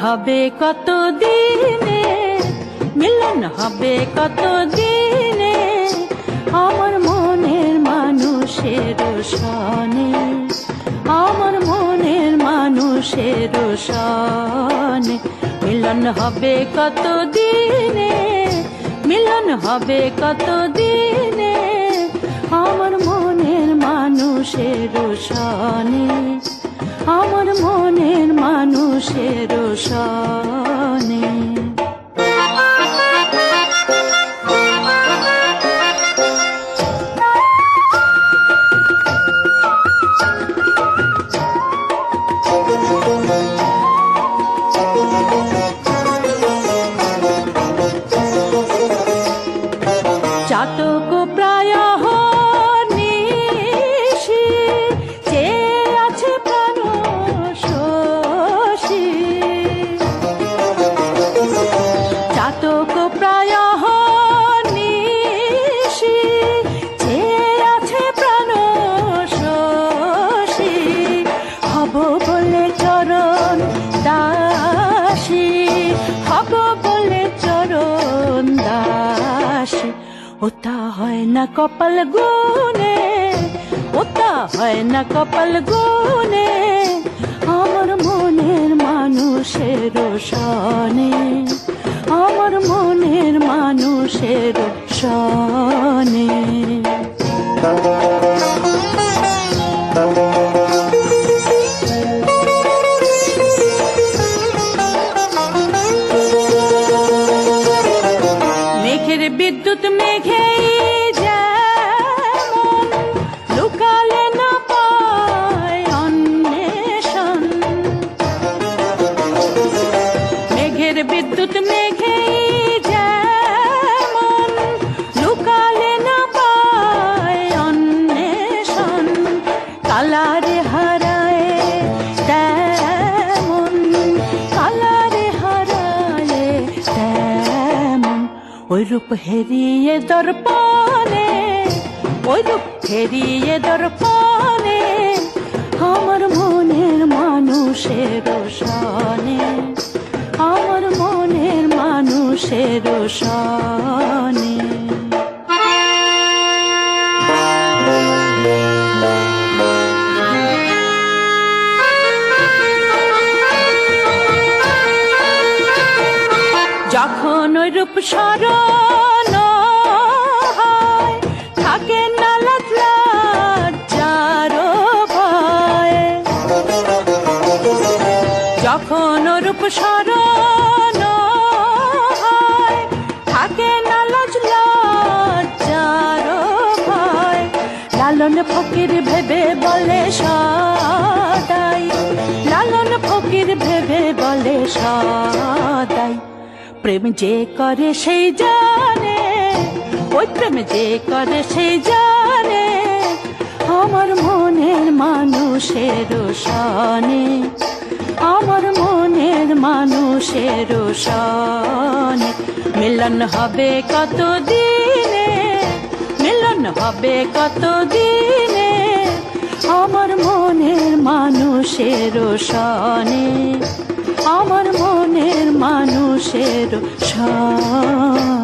হবে কত দিনে, মিলন হবে কত দিনে, আমার মনের মানুষের সনে, আমার মনের মানুষের সনে। মিলন হবে কত দিনে, মিলন হবে কত দিনে, আমার মনের মানুষের সনে, আমার মনের মানুষের সনে। চাতক প্রায় নিশি, চেয়ে আছে প্রাণ শশী। চাতক প্রায় নিশি, চেয়ে আছে প্রাণ শশী। হব বলে চরণ দাসী, হব বলে চরণ দাসী। ওটা হয় না কপাল গুনে, ওটা হয় না কপাল গুনে, আমার মনের মানুষের সনে, আমার মনের মানুষের সনে। মেঘের বিদ্যুৎ মেঘে যেমন, লুকালে না পায় অন্বেষণ। মেঘের বিদ্যুৎ মেঘে যেমন, লুকালে না পায় অন্বেষণ। কালারে হারায় তেমন, কালারে হারায় তেমন, ওই রূপ হেরিয়ে দর্পণে, ওই রূপ হেরিয়ে দর্পণে, আমার মনের মানুষের সনে, আমার মনের মানুষের সনে। যখন ওই রূপ স্মরণ হয়, থাকে না লাজ লজ্জার ভয়। যখন ওই রূপ স্মরণ হয়, থাকে না লাজ লজ্জার ভয়। লালন ফকির ভেবে বলে সদাই, লালন ফকির ভেবে বলে সদাই। প্রেম যে করে সেই জানে, ওই প্রেম যে করে সেই জানে, আমার মনের মানুষের সনে, আমার মনের মানুষের সনে। মিলন হবে কত দিনে, মিলন হবে কত দিনে, আমার মনের মানুষের সনে, আমার মনের মানুষের সনে।